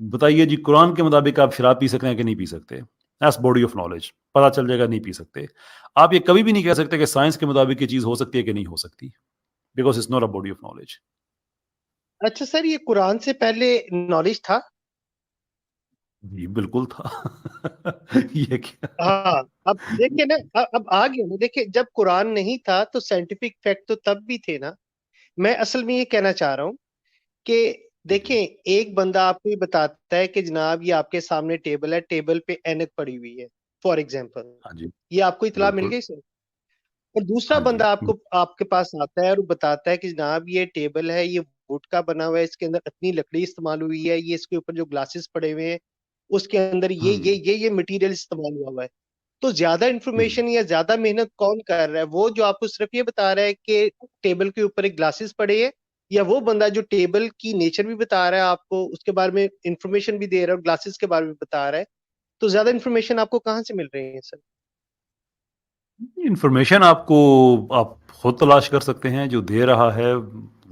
بتائیے جی قرآن کے مطابق آپ شراب پی سکتے ہیں کہ نہیں پی سکتے؟ ایس باڈی آف نالج پتہ چل جائے گا نہیں پی سکتے. آپ یہ کبھی بھی نہیں کہہ سکتے کہ سائنس کے مطابق یہ چیز ہو سکتی ہے کہ نہیں ہو سکتی، because it's not a body of knowledge. اچھا سر، یہ قرآن سے پہلے نالج تھا؟ جی بالکل تھا. یہ کیا؟ ہاں، اب دیکھیں نا، اب آ گیا نا. دیکھیں جب قرآن نہیں تھا تو سائنٹیفک فیکٹ تو تب بھی تھے نا. میں اصل میں یہ کہنا چاہ رہا ہوں کہ دیکھیں، ایک بندہ آپ کو یہ بتاتا ہے کہ جناب یہ آپ کے سامنے ٹیبل ہے، ٹیبل پہ اینک پڑی ہوئی ہے، فار ایگزامپل. ہاں جی یہ آپ کو اطلاع مل بالکل. گئی سر؟ اور دوسرا ہاں بندہ جی آپ کے پاس آتا ہے اور بتاتا ہے کہ جناب یہ ٹیبل ہے، یہ ووڈ کا بنا ہوا ہے، اس کے اندر اتنی لکڑی استعمال ہوئی ہے، یہ اس کے اوپر جو گلاسز پڑے ہوئے ہیں اس کے اندر یہ مٹیریل استعمال ہوا ہوا ہے. تو زیادہ انفارمیشن یا زیادہ محنت کون کر رہا ہے؟ وہ جو آپ کو صرف یہ بتا رہا ہے کہ ٹیبل کے اوپر ایک گلاسز پڑے ہیں، یا وہ بندہ جو ٹیبل کی نیچر بھی بتا رہا ہے آپ کو، اس کے بارے میں انفارمیشن بھی دے رہا ہے اور گلاسز کے بارے میں بتا رہا ہے؟ تو زیادہ انفارمیشن آپ کو کہاں سے مل رہی ہے سر؟ انفارمیشن آپ خود تلاش کر سکتے ہیں، جو دے رہا ہے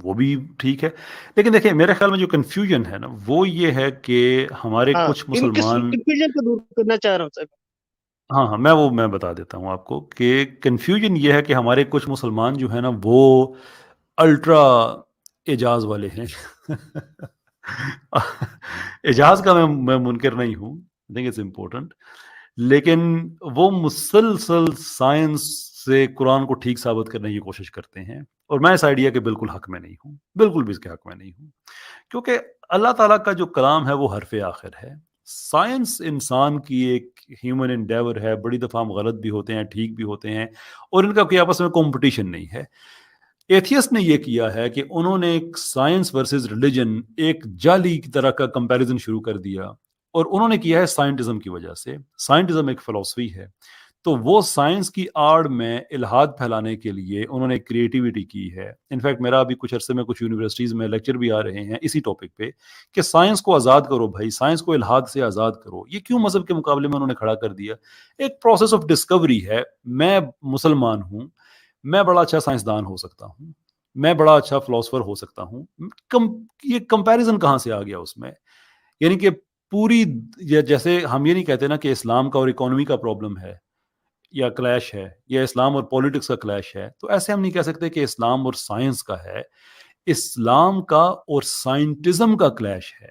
وہ بھی ٹھیک ہے. لیکن دیکھیں میرے خیال میں جو کنفیوژن ہے نا وہ یہ ہے کہ ہمارے ہاں، کچھ مسلمان، کنفیوژن کو دور کرنا چاہ رہا ہوں سر. ہاں میں بتا دیتا ہوں آپ کو کہ کنفیوژن یہ ہے کہ ہمارے کچھ مسلمان جو ہے نا وہ الٹرا اعجاز والے ہیں. اعجاز کا میں منکر نہیں ہوں، I think it's important. لیکن وہ مسلسل سائنس سے قرآن کو ٹھیک ثابت کرنے کی کوشش کرتے ہیں، اور میں اس آئیڈیا کے بالکل حق میں نہیں ہوں، بالکل بھی اس کے حق میں نہیں ہوں. کیونکہ اللہ تعالیٰ کا جو کلام ہے وہ حرف آخر ہے. سائنس انسان کی ایک ہیومن انڈیور ہے، بڑی دفعہ ہم غلط بھی ہوتے ہیں، ٹھیک بھی ہوتے ہیں، اور ان کا کوئی آپس میں کمپٹیشن نہیں ہے. ایتھیسٹ نے یہ کیا ہے کہ انہوں نے ایک سائنس ورسز ریلیجن، ایک جعلی کی طرح کا کمپیریزن شروع کر دیا، اور انہوں نے کیا ہے سائنٹزم کی وجہ سے. سائنٹزم ایک فلسفی ہے، تو وہ سائنس کی آڑ میں الہاد پھیلانے کے لیے انہوں نے کریٹیوٹی کی ہے. انفیکٹ میرا ابھی کچھ عرصے میں کچھ یونیورسٹیز میں لیکچر بھی آ رہے ہیں اسی ٹاپک پہ کہ سائنس کو آزاد کرو بھائی، سائنس کو الہاد سے آزاد کرو. یہ کیوں مذہب کے مقابلے میں انہوں نے کھڑا کر دیا؟ ایک پروسیس آف ڈسکوری ہے. میں مسلمان ہوں، میں بڑا اچھا سائنسدان ہو سکتا ہوں، میں بڑا اچھا فلاسفر ہو سکتا ہوں. یہ کمپیریزن کہاں سے آ گیا اس میں؟ یعنی کہ پوری، جیسے ہم یہ نہیں کہتے نا کہ اسلام کا اور اکانومی کا پرابلم ہے یا کلیش ہے، یا اسلام اور پولیٹکس کا کلیش ہے، تو ایسے ہم نہیں کہہ سکتے کہ اسلام اور سائنس کا ہے. اسلام کا اور سائنٹزم کا کلیش ہے.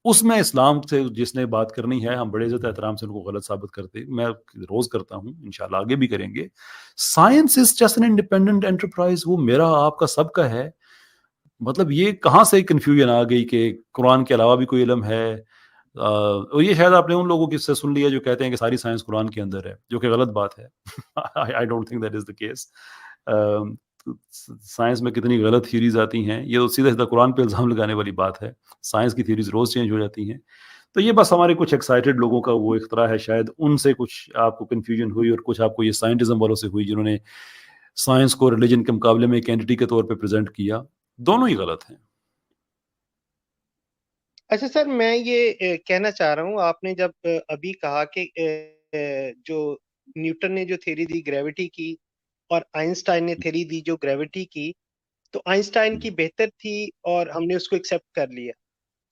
اس میں اسلام سے جس نے بات کرنی ہے، ہم بڑے عزت احترام سے ان کو غلط ثابت کرتے، میں روز کرتا ہوں، انشاءاللہ آگے بھی کریں گے. Science is just an independent enterprise, وہ میرا آپ کا سب کا ہے. مطلب یہ کہاں سے کنفیوژن آ گئی کہ قرآن کے علاوہ بھی کوئی علم ہے؟ اور یہ شاید آپ نے ان لوگوں کی سے سن لیا جو کہتے ہیں کہ ساری سائنس قرآن کے اندر ہے، جو کہ غلط بات ہے. I don't think that is the case. Science میں کتنی غلط تھیوریز آتی ہیں، یہ تو سیدھا سیدھا قرآن پہ الزام لگانے والی بات ہے. سائنس کی تھیوریز روز چینج ہو جاتی ہیں. تو یہ بس ہمارے کچھ ایکسائٹیڈ لوگوں کا وہ اختراع ہے، شاید ان سے کچھ آپ کو کنفیوژن ہوئی، اور کچھ آپ کو یہ سائنٹزم والوں سے ہوئی جنہوں نے سائنس کو ریلیجن کے مقابلے میں ایک اینٹی کے طور پہ پریزنٹ کیا. دونوں ہی غلط ہیں. اچھا سر، میں یہ کہنا چاہ رہا ہوں، آپ نے جب ابھی کہا کہ جو نیوٹن نے جو تھیری دی گریوٹی کی اور آئنسٹائن نے تھیری دی جو گریوٹی کی، تو آئنسٹائن کی بہتر تھی اور ہم نے اس کو ایکسیپٹ کر لیا.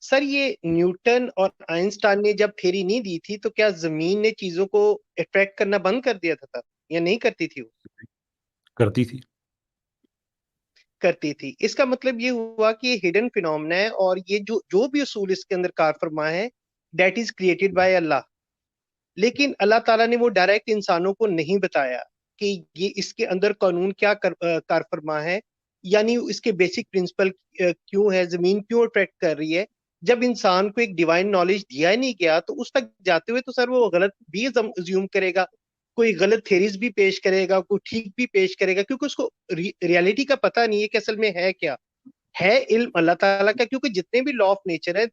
سر یہ نیوٹن اور آئنسٹائن نے جب تھیری نہیں دی تھی تو کیا زمین نے چیزوں کو اٹریکٹ کرنا بند کر دیا تھا تب، یا نہیں کرتی تھی؟ وہ کرتی تھی. کرتی تھی. اس کا مطلب یہ ہوا کہ یہ ہڈن فینومنا ہے، اور یہ جو بھی اصول اس کے اندر کار فرما ہے دیٹ از کریٹڈ بائی اللہ. لیکن اللہ تعالیٰ نے وہ ڈائریکٹ انسانوں کو نہیں بتایا کہ یہ اس کے اندر قانون کیا کار فرما ہے، یعنی اس کے بیسک پرنسپل کیوں ہے، زمین کیوں اٹریکٹ کر رہی ہے. جب انسان کو ایک ڈیوائن نالج دیا ہی نہیں گیا تو اس تک جاتے ہوئے تو سر وہ غلط بھی ازیوم کرے گا، کوئی غلط تھیریز بھی پیش کرے گا، کوئی ٹھیک بھی پیش کرے گا، کیونکہ اس کو ریالٹی کا پتہ نہیں ہے کہ اصل میں ہے کیا ہے. علم اللہ تعالیٰ کا، کیونکہ جتنے بھی لا آف نیچر ہے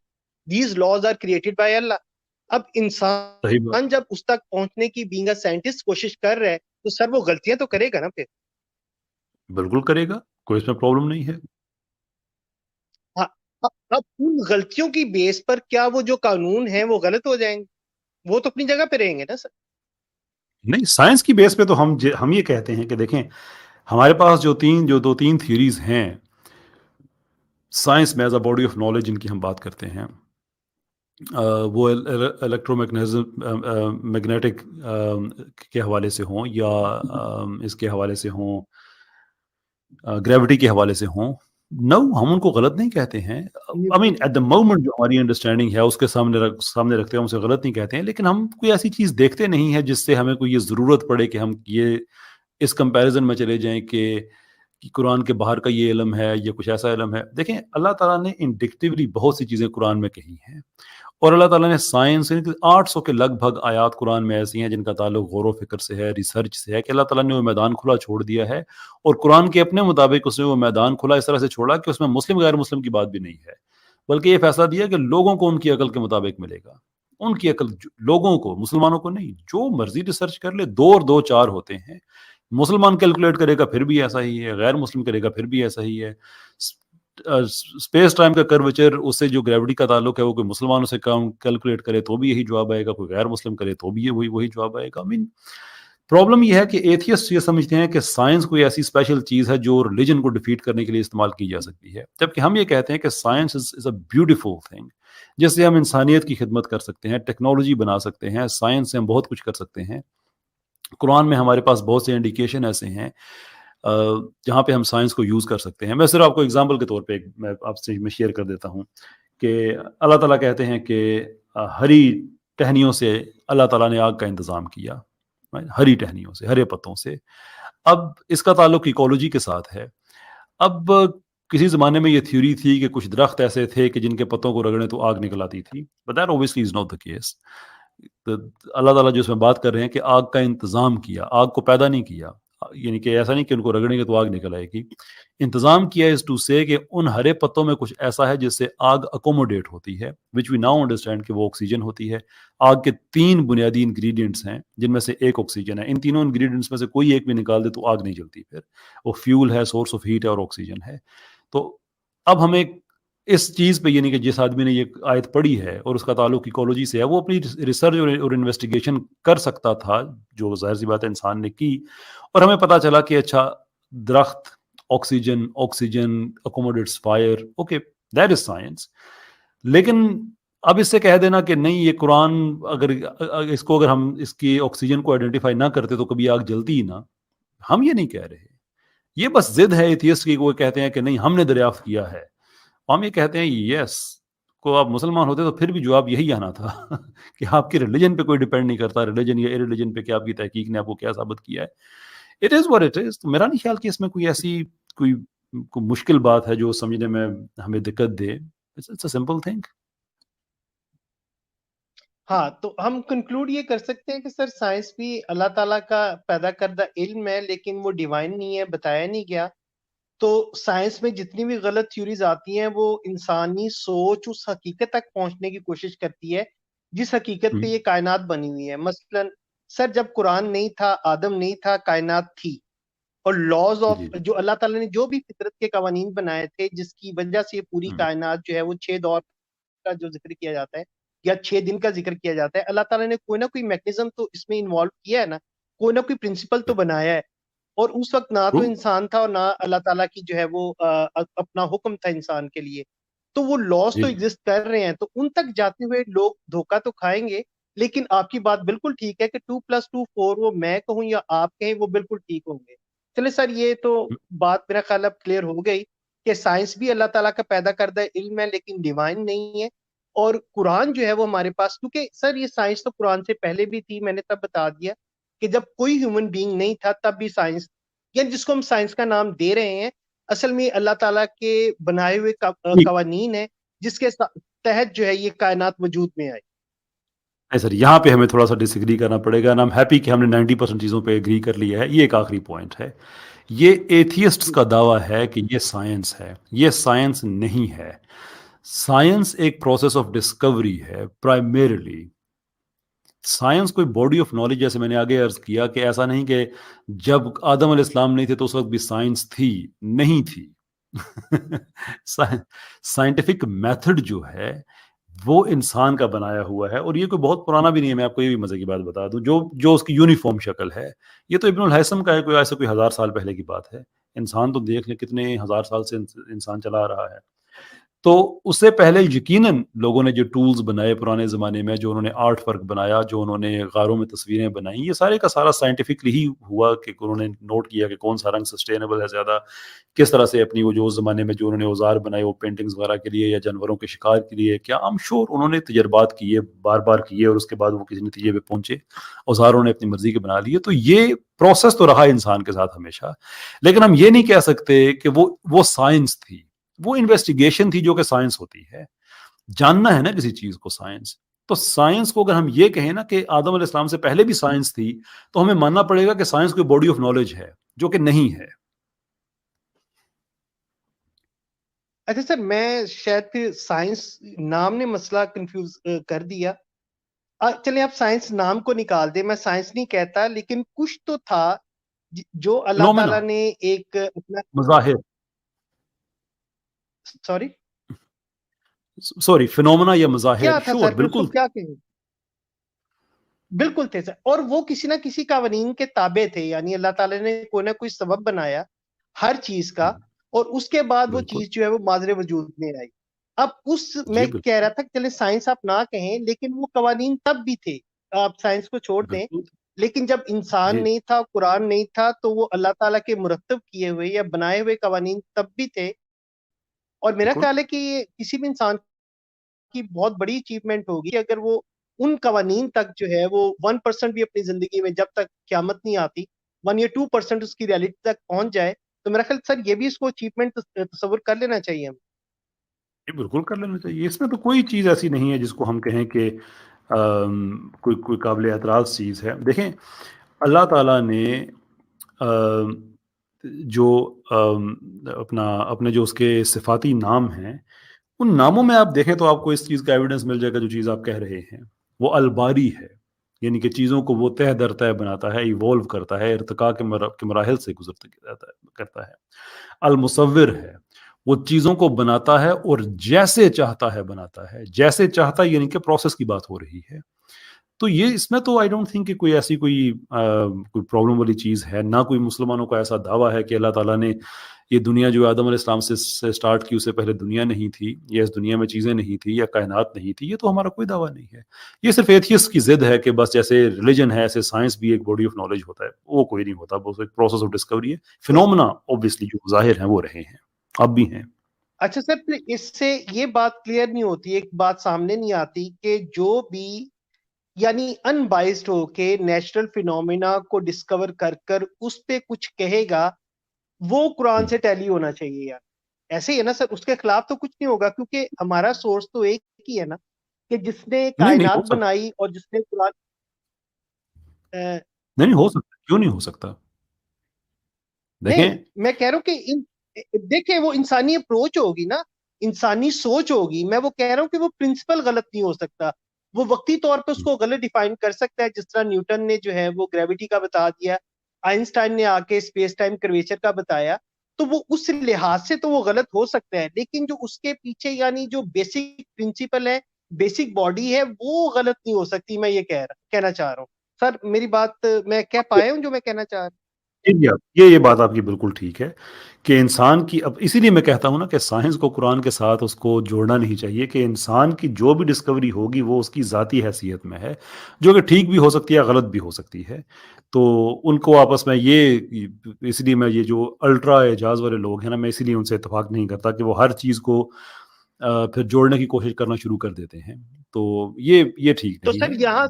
these laws are created by Allah. اب صحیح بات. انسان جب اس تک پہنچنے کی بینگ اے سائنٹسٹ کوشش کر رہا ہے تو سر وہ غلطیاں تو کرے گا نا پھر. بالکل کرے گا، کوئی اس میں پرابلم نہیں ہے. ہاں، اب ان غلطیوں کی بیس پر کیا وہ جو قانون ہیں وہ غلط ہو جائیں گے؟ وہ تو اپنی جگہ پہ رہیں گے نا سر. نہیں، سائنس کی بیس پہ تو ہم یہ کہتے ہیں کہ دیکھیں ہمارے پاس جو دو تین تھیوریز ہیں سائنس میں as a body of knowledge, جن کی ہم بات کرتے ہیں، وہ الیکٹرو میگنیٹک کے حوالے سے ہوں یا اس کے حوالے سے ہوں، گریوٹی کے حوالے سے ہوں، نو ہم ان کو غلط نہیں کہتے ہیں. آئی مین ایٹ دا مومنٹ جو ہماری انڈرسٹینڈنگ ہے اس کے سامنے رکھتے ہیں، ہم اسے غلط نہیں کہتے ہیں، لیکن ہم کوئی ایسی چیز دیکھتے نہیں ہے جس سے ہمیں کوئی یہ ضرورت پڑے کہ ہم یہ اس کمپیریزن میں چلے جائیں کہ قرآن کے باہر کا یہ علم ہے یا کچھ ایسا علم ہے. دیکھیں اللہ تعالیٰ نے انڈکٹیولی بہت سی چیزیں قرآن میں کہی ہیں، اور اللہ تعالیٰ نے سائنس 800 کے لگ بھگ آیات قرآن میں ایسی ہیں جن کا تعلق غور و فکر سے ہے، ریسرچ سے ہے، کہ اللہ تعالیٰ نے وہ میدان کھلا چھوڑ دیا ہے، اور قرآن کے اپنے مطابق اس نے وہ میدان کھلا اس طرح سے چھوڑا کہ اس میں مسلم غیر مسلم کی بات بھی نہیں ہے، بلکہ یہ فیصلہ دیا کہ لوگوں کو ان کی عقل کے مطابق ملے گا. ان کی عقل لوگوں کو، مسلمانوں کو نہیں، جو مرضی ریسرچ کر لے، 2 اور 2 4 ہوتے ہیں. مسلمان کیلکولیٹ کرے گا پھر بھی ایسا ہی ہے، غیر مسلم کرے گا پھر بھی ایسا ہی ہے. اسپیس ٹائم کا کرویچر، اس سے جو گریوٹی کا تعلق ہے، وہ کوئی مسلمانوں سے کم کیلکولیٹ کرے تو بھی یہی جواب آئے گا، کوئی غیر مسلم کرے تو بھی وہی جواب آئے گا. پرابلم یہ ہے کہ ایتھیسٹ یہ سمجھتے ہیں کہ سائنس کوئی ایسی اسپیشل چیز ہے جو ریلیجن کو ڈیفیٹ کرنے کے لیے استعمال کی جا سکتی ہے، جبکہ ہم یہ کہتے ہیں کہ science is a beautiful thing, جس سے ہم انسانیت کی خدمت کر سکتے ہیں، ٹیکنالوجی بنا سکتے ہیں، سائنس سے ہم بہت کچھ کر سکتے ہیں. قرآن میں ہمارے پاس بہت سے انڈیکیشن ایسے ہیں جہاں پہ ہم سائنس کو یوز کر سکتے ہیں. میں صرف آپ کو اگزامپل کے طور پہ میں آپ سے شیئر کر دیتا ہوں کہ اللہ تعالیٰ کہتے ہیں کہ ہری ٹہنیوں سے اللہ تعالیٰ نے آگ کا انتظام کیا، ہری ٹہنیوں سے، ہرے پتوں سے. اب اس کا تعلق ایکولوجی کے ساتھ ہے. اب کسی زمانے میں یہ تھیوری تھی کہ کچھ درخت ایسے تھے کہ جن کے پتوں کو رگڑیں تو آگ نکل آتی تھی، but that obviously is not the case. اللہ تعالیٰ جو اس میں بات کر رہے ہیں کہ آگ کا انتظام کیا، آگ کو پیدا نہیں کیا، یعنی کہ ایسا نہیں کہ ان کو رگڑیں گے تو آگ نکل آئے گی. انتظام کیا is to say کہ ان ہرے پتوں میں کچھ ایسا ہے جس سے آگ اکوموڈیٹ ہوتی ہے، which we now understand کہ وہ آکسیجن ہوتی ہے. آگ کے 3 بنیادی انگریڈینٹس ہیں جن میں سے ایک آکسیجن ہے. ان تینوں انگریڈینٹس میں سے کوئی ایک بھی نکال دے تو آگ نہیں جلتی، پھر وہ فیول ہے، سورس آف ہیٹ ہے، اور آکسیجن ہے. تو اب ہمیں اس چیز پہ، یعنی کہ جس آدمی نے یہ آیت پڑھی ہے اور اس کا تعلق ایکولوجی سے ہے، وہ اپنی ریسرچ اور انویسٹیگیشن کر سکتا تھا، جو ظاہر سی بات ہے انسان نے کی، اور ہمیں پتا چلا کہ اچھا درخت oxygen accommodates fire, okay that is science. لیکن اب اس سے کہہ دینا کہ نہیں یہ قرآن اگر ہم اس کی آکسیجن کو آئیڈینٹیفائی نہ کرتے تو کبھی آگ جلتی ہی نہ، ہم یہ نہیں کہہ رہے. یہ بس ضد ہے ایتھیسٹ کی، وہ کہتے ہیں کہ نہیں ہم نے دریافت کیا ہے. ہم یہ کہتے ہیں یس، کو آپ مسلمان ہوتے تو پھر بھی جواب یہی آنا تھا کہ آپ کی ریلیجن پہ کوئی ڈیپینڈ نہیں کرتا، ریلیجن یا ریلیجن پہ کہ آپ کی تحقیق نے آپ کو کیا ثابت کیا ہے. It is what it is. تو میرا نہیں خیال کہ اس میں کوئی ایسی کوئی مشکل بات ہے جو سمجھنے میں ہمیں دقت دے. It's a simple thing. ہاں، تو ہم کنکلوڈ یہ کر سکتے ہیں کہ سر سائنس بھی اللہ تعالیٰ کا پیدا کردہ علم ہے، لیکن وہ ڈیوائن نہیں ہے، بتایا نہیں گیا. تو سائنس میں جتنی بھی غلط تھیوریز آتی ہیں وہ انسانی سوچ اس حقیقت تک پہنچنے کی کوشش کرتی ہے جس حقیقت پہ یہ کائنات بنی ہوئی ہے. مثلا سر جب قرآن نہیں تھا، آدم نہیں تھا، کائنات تھی، اور لاز آف جو اللہ تعالیٰ نے جو بھی فطرت کے قوانین بنائے تھے جس کی وجہ سے یہ پوری کائنات جو ہے وہ 6 دور کا جو ذکر کیا جاتا ہے یا 6 دن کا ذکر کیا جاتا ہے، اللہ تعالیٰ نے کوئی نہ کوئی میکنزم تو اس میں انوالو کیا ہے نا، کوئی نہ کوئی پرنسپل تو بنایا ہے. اور اس وقت نہ تو انسان تھا اور نہ اللہ تعالیٰ کی جو ہے وہ اپنا حکم تھا انسان کے لیے. تو وہ لاس تو ایگزسٹ کر رہے ہیں، تو ان تک جاتے ہوئے لوگ دھوکہ تو کھائیں گے. لیکن آپ کی بات بالکل ٹھیک ہے کہ 2+2 4 وہ میں کہوں یا آپ کہیں وہ بالکل ٹھیک ہوں گے. چلے سر، یہ تو بات میرا خیال اب کلیئر ہو گئی کہ سائنس بھی اللہ تعالیٰ کا پیدا کردہ علم ہے لیکن ڈیوائن نہیں ہے. اور قرآن جو ہے وہ ہمارے پاس، کیونکہ سر یہ سائنس تو قرآن سے پہلے بھی تھی، میں نے تب بتا دیا کہ جب کوئی ہیومن بینگ نہیں تھا تب بھی سائنس، یعنی جس کو ہم سائنس کا نام دے رہے ہیں اصل میں اللہ تعالیٰ کے بنائے ہوئے قوانین ہیں جس کے تحت جو ہے یہ کائنات وجود میں آئی. سر یہاں پہ ہمیں تھوڑا سا ڈس ایگری کرنا پڑے گا. ہم ہیپی کہ ہم نے 90% چیزوں پہ ایگری کر لیا ہے. یہ ایک آخری پوائنٹ ہے. یہ ایتھیسٹس کا دعویٰ ہے کہ یہ سائنس ہے. یہ سائنس نہیں ہے. سائنس ایک پروسیس آف ڈسکوری ہے پرائمیرلی. سائنس کوئی باڈی آف نالج، جیسے میں نے آگے عرض کیا کہ ایسا نہیں کہ جب آدم علیہ السلام نہیں تھے تو اس وقت بھی سائنس تھی، نہیں تھی. سائنٹیفک میتھڈ جو ہے وہ انسان کا بنایا ہوا ہے، اور یہ کوئی بہت پرانا بھی نہیں ہے. میں آپ کو یہ بھی مزے کی بات بتا دوں، جو اس کی یونیفارم شکل ہے، یہ تو ابن الحیثم کا ہے، کوئی ایسے کوئی 1000 سال پہلے کی بات ہے. انسان تو دیکھ لیں کتنے 1000 سال سے انسان چلا رہا ہے. تو اس سے پہلے یقیناً لوگوں نے جو ٹولز بنائے پرانے زمانے میں، جو انہوں نے آرٹ ورک بنایا، جو انہوں نے غاروں میں تصویریں بنائیں، یہ سارے کا سارا سائنٹیفکلی ہی ہوا کہ انہوں نے نوٹ کیا کہ کون سا رنگ سسٹینیبل ہے زیادہ، کس طرح سے اپنی وہ جو اس زمانے میں جو انہوں نے اوزار بنائے وہ پینٹنگز وغیرہ کے لیے یا جانوروں کے شکار کے لیے، کیا I'm sure انہوں نے تجربات کیے، بار بار کیے، اور اس کے بعد وہ کسی نتیجے پہ پہنچے، اوزاروں نے اپنی مرضی کے بنا لیے. تو یہ پروسیس تو رہا انسان کے ساتھ ہمیشہ، لیکن ہم یہ نہیں کہہ سکتے کہ وہ سائنس تھی، وہ انویسٹیگیشن تھی جو کہ سائنس ہوتی ہے. جاننا ہے نا کسی چیز کو سائنس، تو سائنس کو اگر ہم یہ کہیں نا کہ آدم علیہ السلام سے پہلے بھی سائنس تھی، تو ہمیں ماننا پڑے گا کہ سائنس کوئی باڈی آف نالج ہے، جو کہ نہیں ہے. اچھا سر، میں شاید پھر سائنس نام نے مسئلہ کنفیوز کر دیا. چلیں آپ سائنس نام کو نکال دیں، میں سائنس نہیں کہتا، لیکن کچھ تو تھا جو اللہ فنومینا، تعالیٰ نے ایک اپنا، مظاہر، سوری سوری فنومینا یا مظاہر، کیا تھا شور، سر، پھر اس کو بالکل. کیا کہیں؟ بالکل تھے سر، اور وہ کسی نہ کسی قوانین کے تابع تھے، یعنی اللہ تعالیٰ نے کوئی نہ کوئی سبب بنایا ہر چیز کا، اور اس کے بعد وہ بالکل چیز جو ہے وہ ماضر وجود میں آئی. اب میں جی، کہہ رہا بالکل تھا کہ چلے سائنس آپ نہ کہیں، لیکن وہ قوانین تب بھی تھے، آپ سائنس کو چھوڑ دیں، بالکل لیکن جب انسان جی، نہیں تھا، قرآن نہیں تھا، تو وہ اللہ تعالیٰ کے مرتب کیے ہوئے یا بنائے ہوئے قوانین تب بھی تھے. اور میرا بالکل خیال ہے کہ یہ کسی بھی انسان کی بہت بڑی اچیومنٹ ہوگی کہ اگر وہ ان قوانین تک جو ہے وہ 1% بھی اپنی زندگی میں جب تک قیامت نہیں آتی 1 یا 2% اس کی ریالٹی تک پہنچ جائے، تو میرا خیال سر یہ بھی اس کو اچیومنٹ تصور کر لینا چاہیے ہم. جی، بالکل کر لینا چاہیے. اس میں تو کوئی چیز ایسی نہیں ہے جس کو ہم کہیں کہ کوئی قابل اعتراض چیز ہے. دیکھیں اللہ تعالیٰ نے جو اپنے جو اس کے صفاتی نام ہیں، ان ناموں میں آپ دیکھیں تو آپ کو اس چیز کا ایویڈنس مل جائے گا جو چیز آپ کہہ رہے ہیں. وہ الباری ہے، یعنی کہ چیزوں کو وہ تہ در تہ بناتا ہے، ایوولو کرتا ہے، ارتقاء کے مراحل سے کرتا ہے. المصور ہے، وہ چیزوں کو بناتا ہے اور جیسے چاہتا ہے بناتا ہے. جیسے چاہتا ہے یعنی کہ پروسیس کی بات ہو رہی ہے. تو یہ اس میں تو آئی ڈونٹ تھنک کہ کوئی ایسی کوئی پرابلم والی چیز ہے. نہ کوئی مسلمانوں کا ایسا دعویٰ ہے کہ اللہ تعالیٰ نے یہ دنیا جو آدم علیہ السلام سے سٹارٹ کی، اس سے پہلے دنیا نہیں تھی، یا اس دنیا میں چیزیں نہیں تھی، یا کائنات نہیں تھی. یہ تو ہمارا کوئی دعویٰ نہیں ہے. یہ صرف ایتھیسٹ کی ضد ہے کہ بس جیسے ریلیجن ہے ایسے سائنس بھی ایک باڈی آف نالج ہوتا ہے. وہ کوئی نہیں ہوتا، وہ ایک پروسیس آف ڈسکوری ہے. فنومنا اوبویسلی جو ظاہر ہیں وہ رہے ہیں، اب بھی ہیں. اچھا سر، پھر اس سے یہ بات کلیئر نہیں ہوتی، ایک بات سامنے نہیں آتی کہ جو بھی یعنی ان بائسڈ ہو کے نیچرل فینومینا کو ڈسکور کر اس پہ کچھ کہے گا، وہ قرآن سے ٹیلی ہونا چاہیے یار. ایسے ہی ہے نا سر، اس کے خلاف تو کچھ نہیں ہوگا، کیونکہ ہمارا سورس تو ایک ہی ہے نا، کہ جس نے نہیں نہیں ہو کائنات سکتا، بنائی اور جس نے قرآن نہیں ہو سکتا، کیوں نہیں ہو سکتا؟ نہیں، دیکھیں میں کہہ رہا ہوں کہ دیکھیں وہ انسانی اپروچ ہوگی نا، انسانی سوچ ہوگی. میں وہ کہہ رہا ہوں کہ وہ پرنسپل غلط نہیں ہو سکتا. وہ وقتی طور پہ اس کو غلط ڈیفائن کر سکتا ہے، جس طرح نیوٹن نے جو ہے وہ گریوٹی کا بتا دیا، آئنسٹائن نے آ کے اسپیس ٹائم کرویچر کا بتایا، تو وہ اس لحاظ سے تو وہ غلط ہو سکتا ہے، لیکن جو اس کے پیچھے یعنی جو بیسک پرنسپل ہے، بیسک باڈی ہے، وہ غلط نہیں ہو سکتی. میں یہ کہنا چاہ رہا ہوں سر. میری بات میں کہہ پایا ہوں جو میں کہنا چاہ رہا ہوں؟ یہ بات آپ کی بالکل ٹھیک ہے کہ انسان کی، اب اسی لیے میں کہتا ہوں نا کہ سائنس کو قرآن کے ساتھ اس کو جوڑنا نہیں چاہیے. کہ انسان کی جو بھی ڈسکوری ہوگی وہ اس کی ذاتی حیثیت میں ہے، جو کہ ٹھیک بھی ہو سکتی ہے، غلط بھی ہو سکتی ہے. تو ان کو آپس میں اس لیے میں یہ جو الٹرا اعجاز والے لوگ ہیں نا، میں اسی لیے ان سے اتفاق نہیں کرتا کہ وہ ہر چیز کو پھر جوڑنے کی کوشش کرنا شروع کر دیتے ہیں. تو یہ ٹھیک تو نہیں سر ہے. یہاں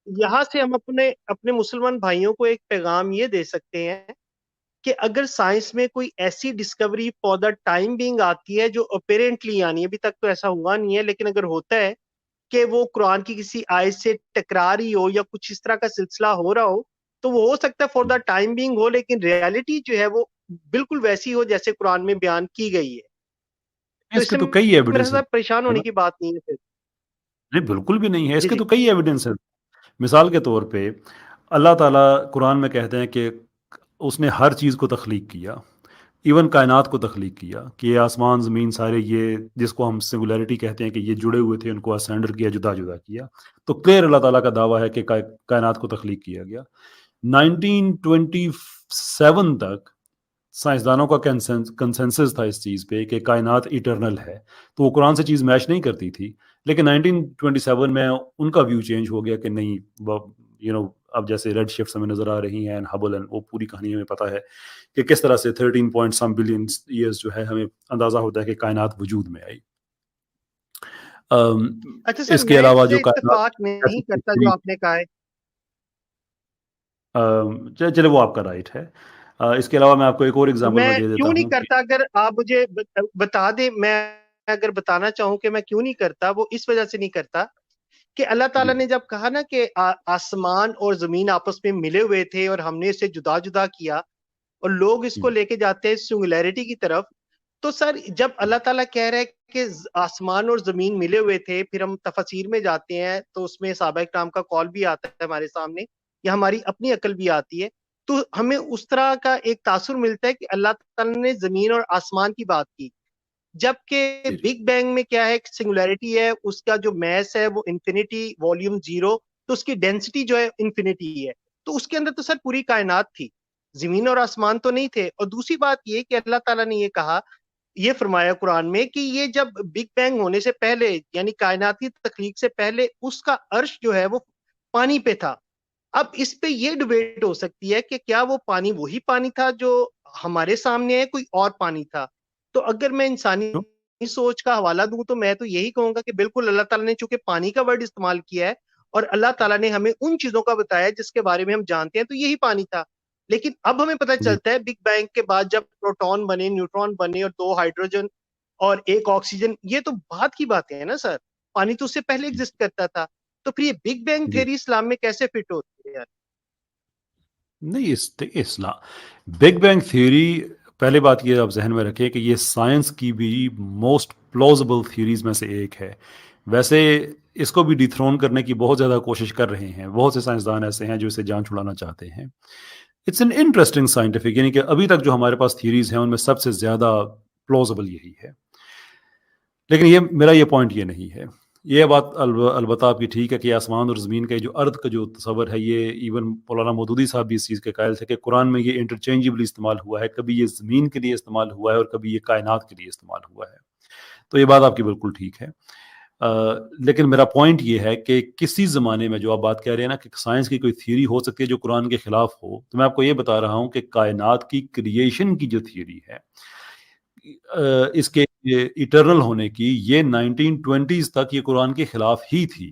بہرحال سے ہم اپنے مسلمان بھائیوں کو ایک پیغام یہ دے سکتے ہیں کہ اگر سائنس میں کوئی ایسی Discovery for the time being آتی ہے جو اپیرنٹلی، یعنی ابھی تک تو ایسا ہوا نہیں ہے، لیکن اگر ہوتا ہے کہ وہ قرآن کی کسی آیت سے ٹکرا رہی ہو یا کچھ اس طرح کا سلسلہ ہو رہا ہو، تو وہ ہو سکتا ہے فار دا ٹائم بینگ ہو، لیکن ریالٹی جو ہے وہ بالکل ویسی ہو جیسے قرآن میں بیان کی گئی ہے. تو اس اس کے سے تو کئی میرے ایویڈنس ساتھ پریشان ہے ہونے نا. کی بات نہیں ہے پھر. نہیں بالکل بھی نہیں ہے، اس جی کے جی تو کئی ایویڈنس ہیں. مثال کے طور پہ اللہ تعالیٰ قرآن میں کہتے ہیں کہ اس نے ہر چیز کو تخلیق کیا، ایون کائنات کو تخلیق کیا، کہ یہ آسمان زمین سارے یہ جس کو ہم سنگولیرٹی کہتے ہیں کہ یہ جڑے ہوئے تھے، ان کو اسینڈر کیا، جدا جدا کیا. تو کلیئر اللہ تعالیٰ کا دعویٰ ہے کہ کائنات کو تخلیق کیا گیا. 1927 تک سائنسدانوں کا کنسنسس تھا اس چیز پہ کہ کائنات ایٹرنل ہے، تو وہ قرآن سے چیز میچ نہیں کرتی تھی، لیکن 1927 میں ان کا ویو چینج ہو گیا کہ نہیں، اب جیسے ریڈ شفٹس ہمیں نظر آ رہی ہیں، ہبل، وہ پوری کہانی ہمیں پتہ ہے کہ کس طرح سے 13 پوائنٹ سم بلین ایئرز جو ہے ہمیں اندازہ ہوتا ہے کہ کائنات وجود میں آئی۔ اچھا سر، اس کے میں علاوہ اس جو سے اتفاق نہیں کرتا جو آپ نے کہا ہے۔ چلے وہ آپ کا رائٹ ہے۔ اس کے علاوہ میں آپ کو ایک اور ایگزامپل میں میں دے دیتا کیوں نہیں ہوں کہ کرتا، اگر آپ مجھے بتا دیں، میں اگر بتانا چاہوں کہ میں کیوں نہیں کرتا، وہ اس وجہ سے نہیں کرتا کہ اللہ تعالیٰ نے جب کہا نا کہ آسمان اور زمین آپس میں ملے ہوئے تھے اور ہم نے اسے جدا جدا کیا، اور لوگ اس کو لے کے جاتے ہیں سنگولیرٹی کی طرف، تو سر جب اللہ تعالیٰ کہہ رہے کہ آسمان اور زمین ملے ہوئے تھے، پھر ہم تفسیر میں جاتے ہیں تو اس میں صحابہ کرام کا قول بھی آتا ہے ہمارے سامنے، یا ہماری اپنی عقل بھی آتی ہے، تو ہمیں اس طرح کا ایک تاثر ملتا ہے کہ اللہ تعالیٰ نے زمین اور آسمان کی بات کی، جبکہ بگ بینگ میں کیا ہے، سنگولیرٹی ہے، اس کا جو میس ہے وہ انفینٹی والیوم 0، تو اس کی ڈینسٹی جو ہے انفینٹی ہے، تو اس کے اندر تو سر پوری کائنات تھی، زمین اور آسمان تو نہیں تھے۔ اور دوسری بات یہ کہ اللہ تعالیٰ نے یہ کہا، یہ فرمایا قرآن میں کہ یہ جب بگ بینگ ہونے سے پہلے، یعنی کائناتی تخلیق سے پہلے، اس کا عرش جو ہے وہ پانی پہ تھا۔ اب اس پہ یہ ڈبیٹ ہو سکتی ہے کہ کیا وہ پانی وہی پانی تھا جو ہمارے سامنے ہے، کوئی اور پانی تھا؟ تو اگر میں انسانی سوچ کا حوالہ دوں تو میں تو یہی کہوں گا کہ بالکل اللہ تعالیٰ نے چونکہ پانی کا ورڈ استعمال کیا ہے، اور اللہ تعالیٰ نے ہمیں ان چیزوں کا بتایا جس کے بارے میں ہم جانتے ہیں، تو یہی پانی تھا۔ لیکن اب ہمیں پتہ چلتا ہے بگ بینگ کے بعد جب پروٹون بنے، نیوٹرون بنے، اور 2 ہائیڈروجن اور 1 آکسیجن، یہ تو بعد کی باتیں ہیں نا سر، پانی تو اس سے پہلے ایگزسٹ کرتا تھا، تو پھر یہ بگ بینگ تھیوری اسلام میں کیسے فٹ ہوتی ہے یار؟ نہیں، اسلام بگ بینگ تھیوری، پہلے بات یہ آپ ذہن میں رکھیں کہ یہ سائنس کی بھی موسٹ پلوزبل تھیوریز میں سے ایک ہے۔ ویسے اس کو بھی ڈی تھرون کرنے کی بہت زیادہ کوشش کر رہے ہیں، بہت سے سائنسدان ایسے ہیں جو اسے جان چھڑانا چاہتے ہیں۔ اٹس این انٹرسٹنگ سائنٹیفک، یعنی کہ ابھی تک جو ہمارے پاس تھیوریز ہیں ان میں سب سے زیادہ پلوزبل یہی ہے، لیکن میرا یہ پوائنٹ یہ نہیں ہے۔ یہ بات البتہ آپ کی ٹھیک ہے کہ آسمان اور زمین کا جو ارتھ کا جو تصور ہے، یہ ایون مولانا مودودی صاحب بھی اس چیز کے قائل تھے کہ قرآن میں یہ انٹرچینجبلی استعمال ہوا ہے، کبھی یہ زمین کے لیے استعمال ہوا ہے اور کبھی یہ کائنات کے لیے استعمال ہوا ہے، تو یہ بات آپ کی بالکل ٹھیک ہے۔ لیکن میرا پوائنٹ یہ ہے کہ کسی زمانے میں جو آپ بات کہہ رہے ہیں نا کہ سائنس کی کوئی تھیوری ہو سکتی ہے جو قرآن کے خلاف ہو، تو میں آپ کو یہ بتا رہا ہوں کہ کائنات کی کریشن کی جو تھیوری ہے، اس کے ایٹرنل ہونے کی، یہ 1920s تک یہ قرآن کے خلاف ہی تھی،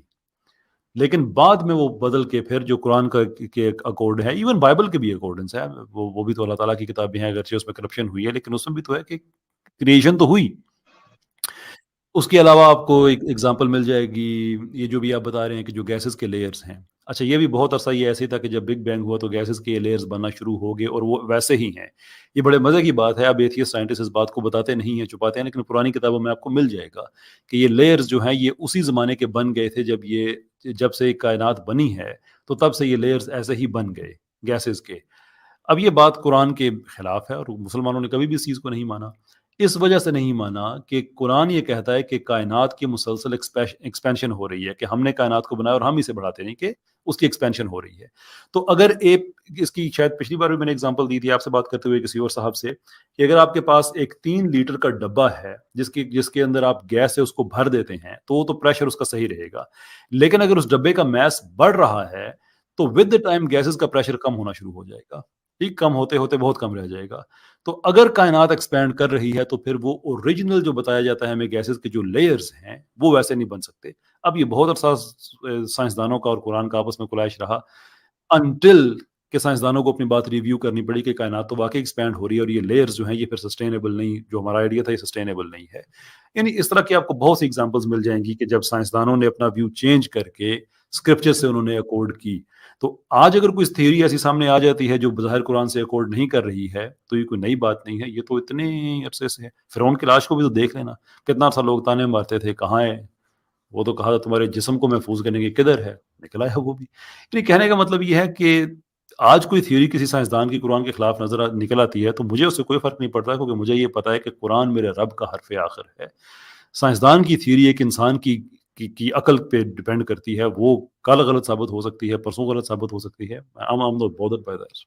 لیکن بعد میں وہ بدل کے پھر جو قرآن کا کے اکارڈ ہے، ایون بائبل کے بھی اکارڈنس ہے، وہ بھی تو اللہ تعالیٰ کی کتابیں ہیں، اگرچہ اس میں کرپشن ہوئی ہے لیکن اس میں بھی تو ہے کہ کریشن تو ہوئی۔ اس کے علاوہ آپ کو ایک ایگزامپل مل جائے گی، یہ جو بھی آپ بتا رہے ہیں کہ جو گیسز کے لیئرز ہیں، اچھا یہ بھی بہت عرصہ یہ ایسے ہی تھا کہ جب بگ بینگ ہوا تو گیسز کے لیئرز بننا شروع ہو گئے اور وہ ویسے ہی ہیں۔ یہ بڑے مزے کی بات ہے، اب ایتھیسٹ سائنٹسٹ اس بات کو بتاتے نہیں ہیں، چھپاتے ہیں، لیکن پرانی کتابوں میں آپ کو مل جائے گا کہ یہ لیئرز جو ہیں یہ اسی زمانے کے بن گئے تھے جب سے کائنات بنی ہے، تو تب سے یہ لیئرز ایسے ہی بن گئے گیسز کے۔ اب یہ بات قرآن کے خلاف ہے اور مسلمانوں نے کبھی بھی اس چیز کو نہیں مانا، اس وجہ سے نہیں مانا کہ قرآن یہ کہتا ہے کہ کائنات کی مسلسل ایکسپینشن ہو رہی ہے، کہ ہم نے کائنات کو بنایا اور ہم اسے بڑھاتے نہیں، کہ اس کی ایکسپینشن ہو رہی ہے۔ تو اگر اس کی شاید پچھلی بار بھی میں نے ایگزامپل دی تھی آپ سے بات کرتے ہوئے کسی اور صاحب سے، کہ اگر آپ کے پاس ایک 3 لیٹر کا ڈبہ ہے جس کے اندر آپ گیس ہے اس کو بھر دیتے ہیں تو پریشر اس کا صحیح رہے گا، لیکن اگر اس ڈبے کا میس بڑھ رہا ہے تو ود دا ٹائم گیسز کا پریشر کم ہونا شروع ہو جائے گا، ٹھیک، کم ہوتے ہوتے بہت کم رہ جائے گا۔ تو اگر کائنات ایکسپینڈ کر رہی ہے تو پھر وہ اوریجنل جو بتایا جاتا ہے ہمیں گیسز کے جو لیئرز ہیں وہ ویسے نہیں بن سکتے۔ اب یہ بہت عرصہ سائنسدانوں کا اور قرآن کا آپس میں کلائش رہا، انٹل کہ سائنسدانوں کو اپنی بات ریویو کرنی پڑی کہ کائنات تو واقعی ایکسپینڈ ہو رہی ہے اور یہ لیئرز جو ہیں یہ پھر سسٹینیبل نہیں، جو ہمارا آئیڈیا تھا یہ سسٹینیبل نہیں ہے۔ یعنی اس طرح کی آپ کو بہت سی ایگزامپلز مل جائیں گی کہ جب سائنسدانوں نے اپنا ویو چینج کر کے اسکرپچر سے انہوں نے اکارڈ کی۔ تو آج اگر کوئی تھیوری ایسی سامنے آ جاتی ہے جو بظاہر قرآن سے اکارڈ نہیں کر رہی ہے تو یہ کوئی نئی بات نہیں ہے، یہ تو اتنے عرصے سے ہے۔ فرعون کی لاش کو بھی تو دیکھ لینا، کتنا سا لوگ تانے مارتے تھے کہاں ہے، وہ تو کہا تھا تمہارے جسم کو محفوظ کرنے کی کدھر ہے، نکلا ہے وہ بھی۔ یعنی کہنے کا مطلب یہ ہے کہ آج کوئی تھیوری کسی سائنسدان کی قرآن کے خلاف نکل آتی ہے تو مجھے اس سے کوئی فرق نہیں پڑتا، کیونکہ مجھے یہ پتا ہے کہ قرآن میرے رب کا حرف آخر ہے۔ سائنسدان کی تھیوری ایک انسان کی عقل پہ ڈیپینڈ کرتی ہے، وہ کل غلط ثابت ہو سکتی ہے، پرسوں غلط ثابت ہو سکتی ہے۔ I'm not bothered by that.